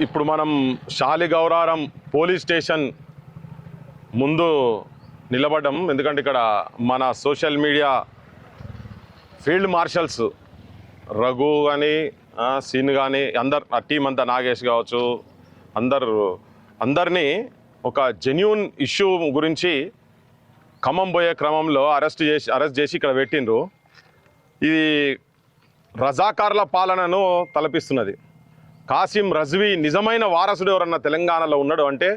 ఇప్పుడు మనం Shaligouraram police station ముందు నిలబడ్డం. ఎందుకంటే ఇక్కడ మన social media field marshals Raghu కానీ సీన్ కానీ ఆ టీం అంతా నాగేష్ కావచ్చు అందరినీ ఒక జెన్యూన్ ఇష్యూ గురించి ఖమ్మం పోయే క్రమంలో అరెస్ట్ చేసి ఇక్కడ పెట్టిండ్రు. ఇది రజాకార్ల పాలనను తలపిస్తున్నది. కాసిం రజ్వీ నిజమైన వారసుడు ఎవరన్నా తెలంగాణలో ఉన్నాడు అంటే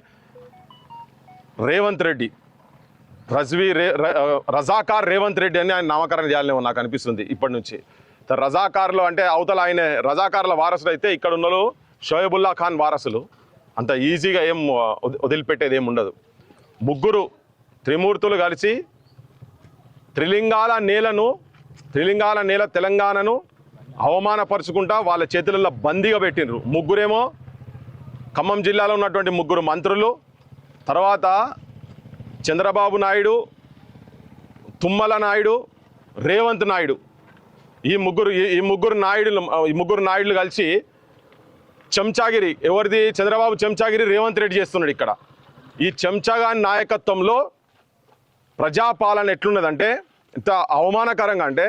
రేవంత్ రెడ్డి. రజాకార్ రేవంత్ రెడ్డి అని ఆయన నామకరణం చేయాలనేమో నాకు అనిపిస్తుంది ఇప్పటి నుంచి. రజాకార్లు అంటే అవతల ఆయన రజాకార్ల వారసుడు అయితే ఇక్కడ ఉన్న షోయబుల్లా ఖాన్ వారసులు. అంత ఈజీగా ఏం వదిలిపెట్టేది ఏమి ఉండదు. ముగ్గురు త్రిమూర్తులు కలిసి త్రిలింగాల నేల తెలంగాణను అవమానపరుచుకుంటా వాళ్ళ చేతులలో బందీగా పెట్టినరు. ముగ్గురేమో ఖమ్మం జిల్లాలో ఉన్నటువంటి ముగ్గురు మంత్రులు, తర్వాత చంద్రబాబు నాయుడు, తుమ్మల నాయుడు, రేవంత్ నాయుడు. ఈ ముగ్గురు నాయుడులు కలిసి చెంచాగిరి ఎవరిది? చంద్రబాబు చెంచాగిరి రేవంత్ రెడ్డి చేస్తున్నాడు ఇక్కడ. ఈ చెంచాగాని నాయకత్వంలో ప్రజాపాలన ఎట్లున్నదంటే ఇంత అవమానకరంగా అంటే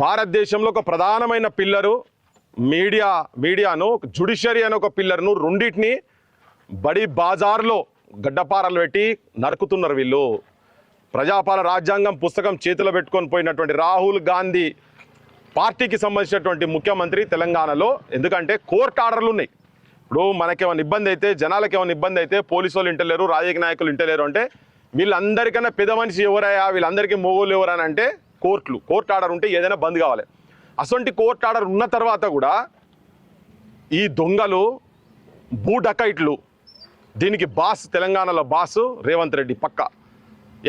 భారతదేశంలో ఒక ప్రధానమైన పిల్లరు మీడియాను, జుడిషియరీ అనే ఒక పిల్లర్ను రెండింటిని బడి బాజార్లో గడ్డపారలు పెట్టి నరుకుతున్నారు వీళ్ళు. ప్రజాపాలన రాజ్యాంగం పుస్తకం చేతిలో పెట్టుకొని పోయినటువంటి రాహుల్ గాంధీ పార్టీకి సంబంధించినటువంటి ముఖ్యమంత్రి తెలంగాణలో. ఎందుకంటే కోర్టు ఆర్డర్లు ఉన్నాయి. ఇప్పుడు మనకేమైనా ఇబ్బంది అయితే, జనాలకు ఏమైనా ఇబ్బంది అయితే పోలీసు వాళ్ళు ఇంటలేరు, రాజకీయ నాయకులు ఇంటలేరు అంటే వీళ్ళందరికన్నా పెద్ద మనిషి ఎవరయ్యా, వీళ్ళందరికీ మొగోళ్ళు ఎవరని అంటే కోర్టు ఆర్డర్ ఉంటే ఏదైనా బంద్ కావాలి. అసొంటి కోర్టు ఆర్డర్ ఉన్న తర్వాత కూడా ఈ దొంగలు, భూ డకైట్లు, దీనికి బాస్ తెలంగాణలో బాసు రేవంత్ రెడ్డి పక్క.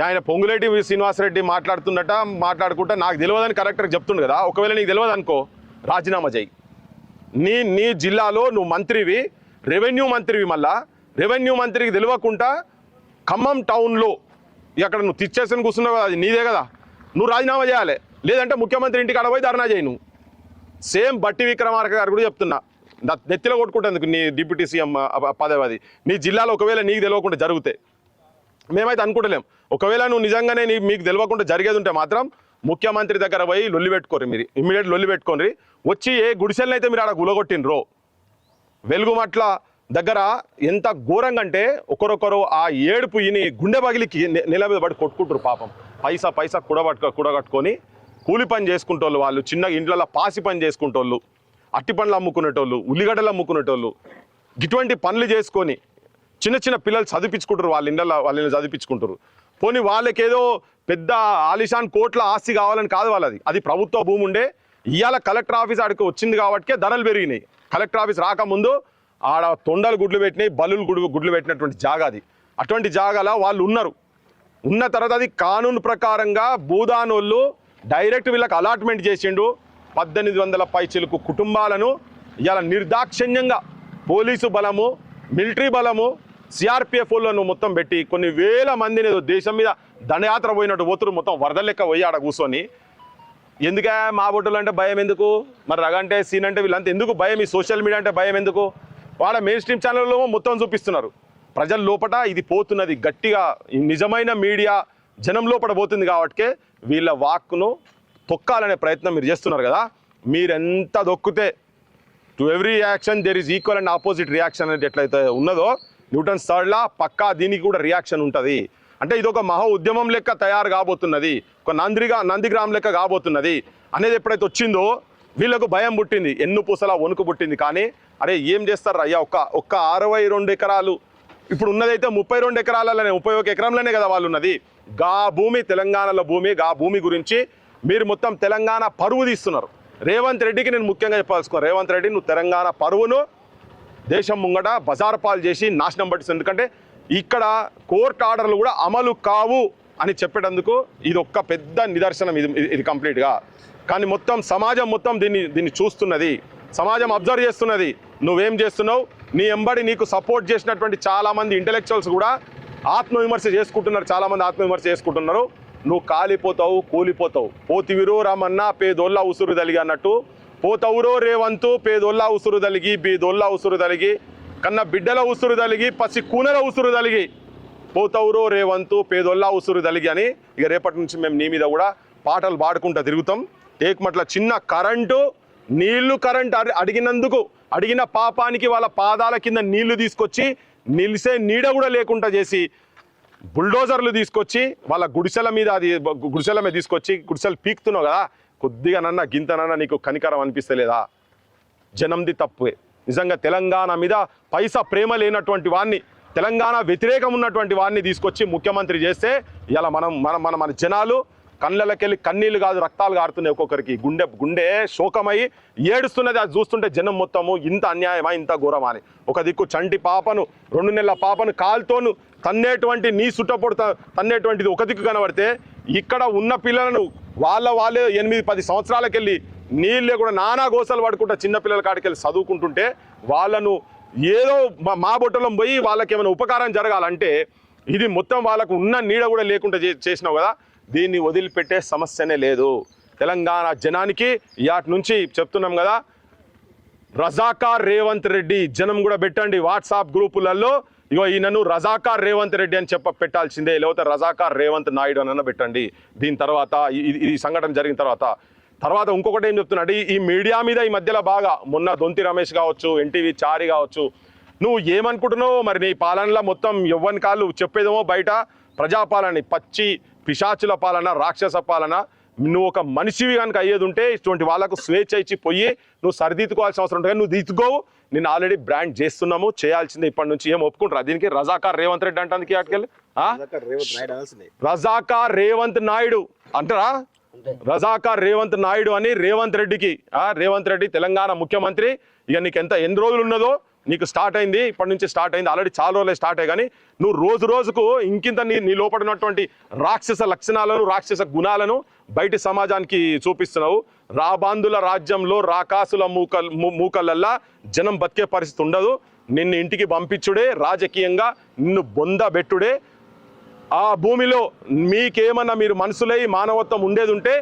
ఆయన పొంగులేటి శ్రీనివాసరెడ్డి మాట్లాడుకుంటా నాకు తెలియదని కరెక్టర్కి చెప్తుండు కదా. ఒకవేళ నీకు తెలియదు అనుకో, రాజీనామా చేయి. నీ జిల్లాలో నువ్వు మంత్రివి, రెవెన్యూ మంత్రివి. మళ్ళా రెవెన్యూ మంత్రికి తెలియకుండా ఖమ్మం టౌన్లో అక్కడ నువ్వు తెచ్చేసుకొని కూర్చున్నావు కదా, అది నీదే కదా. నువ్వు రాజీనామా చేయాలి, లేదంటే ముఖ్యమంత్రి ఇంటికి అడపోయి ధర్నా చేయి. నువ్వు సేమ్ బట్టి విక్రమార్క గారు కూడా చెప్తున్నా, నెత్తిలో కొట్టుకుంటేందుకు నీ డిప్యూటీ సీఎం పదవి నీ జిల్లాలో ఒకవేళ నీకు తెలియకుండా జరిగితే. మేమైతే అనుకుంటలేం. ఒకవేళ నువ్వు నిజంగానే మీకు తెలియకుండా జరిగేది ఉంటే మాత్రం ముఖ్యమంత్రి దగ్గర పోయి లొల్లి పెట్టుకోరు. మీరు ఇమ్మీడియట్ లొల్లి పెట్టుకోండి. వచ్చి ఏ గుడిసెలను అయితే మీరు ఆడ గులగొట్టినరో, వెలుగుమట్ల దగ్గర ఎంత ఘోరంగా అంటే ఒకరొకరు ఆ ఏడుపు ఇని గుండె పగిలికి నెల మీద పడి కొట్టుకుంటారు పాపం. పైసా కూడగట్టుకొని కూలి పని చేసుకుంటోళ్ళు, వాళ్ళు చిన్న ఇండ్లలో పాసి పని చేసుకుంటోళ్ళు, అట్టి పండ్లు అమ్ముకునేటోళ్ళు, ఉల్లిగడ్డలు అమ్ముకునేటోళ్ళు, ఇటువంటి పనులు చేసుకొని చిన్న పిల్లలు చదివించుకుంటారు. వాళ్ళని చదివించుకుంటారు. పోనీ వాళ్ళకేదో పెద్ద ఆలిషాన్ కోట్ల ఆస్తి కావాలని కాదు వాళ్ళది. అది ప్రభుత్వ భూమి ఉండే. ఇవాళ కలెక్టర్ ఆఫీస్ ఆడికి వచ్చింది కాబట్టికే ధరలు పెరిగినాయి. కలెక్టర్ ఆఫీస్ రాకముందు ఆడ తొండలు గుడ్లు పెట్టినాయి, బల్లులు గుడ్లు పెట్టినటువంటి జాగా అది. అటువంటి జాగాలో వాళ్ళు ఉన్న తర్వాత అది కానూను ప్రకారంగా భూదానోళ్ళు డైరెక్ట్ వీళ్ళకి అలాట్మెంట్ చేసిండు. 1800 పైచిలకు కుటుంబాలను ఇవాళ నిర్దాక్షిణ్యంగా పోలీసు బలము, మిలిటరీ బలము, సిఆర్పిఎఫ్ వాళ్ళను మొత్తం పెట్టి కొన్ని వేల మందిని దేశం మీద దండయాత్ర పోయినట్టు పోతురు. మొత్తం వరద లెక్క పోయి ఆడ కూర్చొని ఎందుకే మా బొట్టులు అంటే భయం ఎందుకు, మరి రగంటే సీన్ అంటే వీళ్ళంతా ఎందుకు భయం, ఈ సోషల్ మీడియా అంటే భయం ఎందుకు? వాళ్ళ మెయిన్ స్ట్రీమ్ ఛానల్లో మొత్తం చూపిస్తున్నారు. ప్రజల లోపల ఇది పోతున్నది గట్టిగా. నిజమైన మీడియా జనం లోపల పోతుంది కాబట్టికే వీళ్ళ వాక్ను తొక్కాలనే ప్రయత్నం మీరు చేస్తున్నారు కదా. మీరెంత దొక్కితే to every action there is equal and opposite reaction అనేది ఎట్లయితే ఉన్నదో న్యూటన్స్ థర్డ్లా పక్కా దీనికి కూడా రియాక్షన్ ఉంటుంది. అంటే ఇది ఒక మహా ఉద్యమం లెక్క తయారు కాబోతున్నది, ఒక నందిగ్రామ్ లెక్క కాబోతున్నది అనేది ఎప్పుడైతే వచ్చిందో వీళ్ళకు భయం పుట్టింది, ఎన్ను పూసలా వణుకు పుట్టింది. కానీ అరే ఏం చేస్తారు అయ్యా, ఒక్క 62 ఎకరాలు ఇప్పుడు ఉన్నదైతే 32 ఎకరాలనే 31 ఎకరంలోనే కదా వాళ్ళు ఉన్నది. గా భూమి తెలంగాణలో భూమి గురించి మీరు మొత్తం తెలంగాణ పరువు తీస్తున్నారు. రేవంత్ రెడ్డికి నేను ముఖ్యంగా చెప్పాల్సుకున్నాను, రేవంత్ రెడ్డి నువ్వు తెలంగాణ పరువును దేశం ముంగట బజారు పాలు చేసి నాశనం పట్టిస్తుంది. ఎందుకంటే ఇక్కడ కోర్టు ఆర్డర్లు కూడా అమలు కావు అని చెప్పేటందుకు ఇది ఒక్క పెద్ద నిదర్శనం ఇది కంప్లీట్గా. కానీ సమాజం మొత్తం దీన్ని చూస్తున్నది, సమాజం అబ్జర్వ్ చేస్తున్నది. నువ్వేం చేస్తున్నావు, నీ ఎంబడి నీకు సపోర్ట్ చేసినటువంటి చాలామంది ఇంటెలెక్చువల్స్ కూడా ఆత్మవిమర్శ చేసుకుంటున్నారు. చాలామంది ఆత్మవిమర్శ చేసుకుంటున్నారు. నువ్వు కాలిపోతావు, కూలిపోతావు. పోతివిరో రామన్న పేదోళ్ళ ఉసురు తలిగి అన్నట్టు పోతవురో రేవంతు పేదోళ్ళ ఉసురు తలిగి బీదోళ్ళ ఉసురు తలిగి కన్న బిడ్డల ఉసురు తలిగి పసి కూనల ఉసురు తలిగి పోతవురో రేవంతు పేదోళ్ళ ఉసురు తలిగి అని ఇక రేపటి నుంచి మేము నీ మీద కూడా పాటలు పాడుకుంటూ తిరుగుతాం. ఏకమట్ల చిన్న కరెంటు నీళ్లు అడిగినందుకు అడిగిన పాపానికి వాళ్ళ పాదాల కింద నీళ్లు తీసుకొచ్చి నిలిసే నీడ కూడా లేకుండా చేసి బుల్డోజర్లు తీసుకొచ్చి వాళ్ళ గుడిసెల మీద తీసుకొచ్చి గుడిసెలు పీక్తున్నావు కదా, కొద్దిగానన్నా గింతనన్నా నీకు కనికరం అనిపిస్తలేదా? జనంది తప్పుే. నిజంగా తెలంగాణ మీద పైసా ప్రేమ లేనటువంటి వాడిని, తెలంగాణ వ్యతిరేకం ఉన్నటువంటి వాడిని తీసుకొచ్చి ముఖ్యమంత్రి చేస్తే ఇలా మన జనాలు కళ్ళకెళ్ళి కన్నీళ్ళు కాదు రక్తాలు కారుతున్నాయి. ఒక్కొక్కరికి గుండె శోకమై ఏడుస్తున్నది. అది చూస్తుంటే జనం మొత్తము ఇంత అన్యాయమా, ఇంత ఘోరమా అని. ఒక దిక్కు చంటి పాపను 2 నెలల పాపను కాలుతోను తన్నేటువంటి నీ సుట్టపొడత తన్నేటువంటిది ఒక దిక్కు కనబడితే, ఇక్కడ ఉన్న పిల్లలను వాళ్ళే 8-10 సంవత్సరాలకెళ్ళి నీళ్ళే కూడా నానా గోసలు పడుకుంటా చిన్నపిల్లల కాడికెళ్ళి చదువుకుంటుంటే వాళ్ళను ఏదో మా బొట్టలం పోయి వాళ్ళకి ఏమైనా ఉపకారం జరగాలంటే ఇది మొత్తం వాళ్ళకు ఉన్న నీడ కూడా లేకుండా చేసినావు కదా. దీన్ని వదిలిపెట్టే సమస్యనే లేదు. తెలంగాణ జనానికి యాటి నుంచి చెప్తున్నాం కదా, రజాకార్ రేవంత్ రెడ్డి జనం కూడా పెట్టండి వాట్సాప్ గ్రూపులలో. ఇగో ఈయనను రజాకార్ రేవంత్ రెడ్డి అని పెట్టాల్సిందే, లేకపోతే రజాకార్ రేవంత్ నాయుడు అని పెట్టండి. దీని తర్వాత ఈ సంఘటన జరిగిన తర్వాత ఇంకొకటి ఏం చెప్తున్నాడు, ఈ మీడియా మీద ఈ మధ్యలో బాగా మొన్న దొంతి రమేష్ కావచ్చు, ఎన్టీవీ చారి కావచ్చు, నువ్వు ఏమనుకుంటున్నావు మరి? నీ పాలనలో మొత్తం ఎవ్వని కాళ్ళు చెప్పేదేమో బయట ప్రజాపాలన, పచ్చి పిశాచుల పాలన, రాక్షస పాలన. నువ్వు ఒక మనిషివి కనుక అయ్యేది ఉంటే ఇటువంటి వాళ్ళకు స్వేచ్ఛ ఇచ్చి పోయి నువ్వు సరిదిద్దుకోవాల్సిన అవసరం ఉంటుంది. నువ్వు దిద్దుకోవు. నేను ఆల్రెడీ బ్రాండ్ చేస్తున్నాము, చేయాల్సిందే ఇప్పటి నుంచి. ఏం ఒప్పుకుంటారా దీనికి? రజాకార్ రేవంత్ రెడ్డి అంటానికి ఆటకెళ్ళి రజాకార్ రేవంత్ నాయుడు అంటారా? రజాకార్ రేవంత్ నాయుడు అని రేవంత్ రెడ్డి తెలంగాణ ముఖ్యమంత్రి. ఇక నీకు ఎన్ని రోజులు ఉన్నదో నీకు స్టార్ట్ అయింది, ఇప్పటి నుంచి స్టార్ట్ అయింది. ఆల్రెడీ చాలా రోజులే స్టార్ట్ అయ్యి, కానీ నువ్వు రోజుకు ఇంకింత నీ లోపల ఉన్నటువంటి రాక్షస లక్షణాలను, రాక్షస గుణాలను బయటి సమాజానికి చూపిస్తున్నావు. రాబాందుల రాజ్యంలో రాకాసుల మూకలల్లా జనం బతికే పరిస్థితి ఉండదు. నిన్ను ఇంటికి పంపించుడే, రాజకీయంగా నిన్ను బొందబెట్టుడే. ఆ భూమిలో మీకేమన్నా మీరు మనసులై మానవత్వం ఉండేది ఉంటే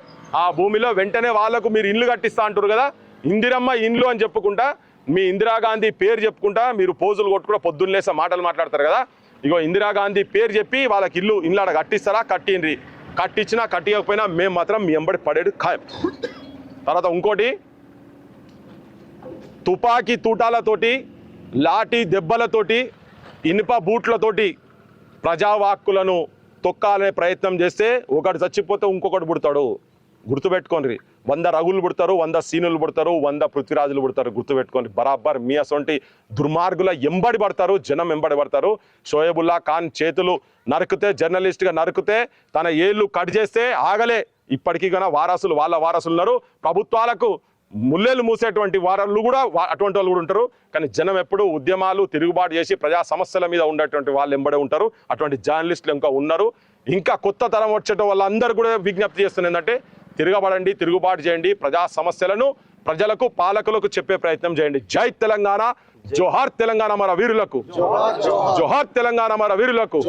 ఆ భూమిలో వెంటనే వాళ్ళకు మీరు ఇల్లు కట్టిస్తా అంటారు కదా, ఇందిరమ్మ ఇండ్లు అని చెప్పుకుంటా, మీ ఇందిరాగాంధీ పేరు చెప్పుకుంటా మీరు పోజులు కొట్టుకుంటా పొద్దున్నేసే మాటలు మాట్లాడతారు కదా. ఇగో ఇందిరాగాంధీ పేరు చెప్పి వాళ్ళకి ఇల్లు ఆడ కట్టిస్తారా? కట్టిండ్రి. కట్టించినా కట్టియకపోయినా మేము మాత్రం మీ ఎంబడి పడేది ఖాయం. తర్వాత ఇంకోటి, తుపాకీ తూటాలతోటి, లాఠీ దెబ్బలతోటి, ఇనుప బూట్లతోటి ప్రజావాక్కులను తొక్కాలనే ప్రయత్నం చేస్తే ఒకటి చచ్చిపోతే ఇంకొకటి పుడతాడు. గుర్తుపెట్టుకోండి, 100 రఘులు పుడతారు, 100 సీనులు పుడతారు, 100 పృథ్వీరాజులు పుడతారు. గుర్తుపెట్టుకోండి, బరాబర్ మీ అసొంటి దుర్మార్గుల ఎంబడి పడతారు, జనం ఎంబడి పడతారు. షోయబుల్లా ఖాన్ చేతులు నరికితే, జర్నలిస్ట్గా నరికితే, తన ఏళ్ళు కట్ చేస్తే ఆగలే. ఇప్పటికీ కన్నా వాళ్ళ వారసులు ఉన్నారు. ప్రభుత్వాలకు ముల్లెలు మూసేటువంటి వారు కూడా అటువంటి వాళ్ళు కూడా ఉంటారు. కానీ జనం ఎప్పుడు ఉద్యమాలు, తిరుగుబాటు చేసి ప్రజా సమస్యల మీద ఉండేటువంటి వాళ్ళు ఎంబడే ఉంటారు. అటువంటి జర్నలిస్టులు ఇంకా ఉన్నారు. ఇంకా కొత్త తరం వచ్చేట వాళ్ళందరూ కూడా విజ్ఞప్తి చేస్తున్నారు ఏంటంటే, తిరగబడండి, తిరుగుబాటు చేయండి, ప్రజా సమస్యలను ప్రజలకు, పాలకులకు చెప్పే ప్రయత్నం చేయండి. జై తెలంగాణ, జోహార్ తెలంగాణ మన వీరులకు, జోహార్ తెలంగాణ మన వీరులకు.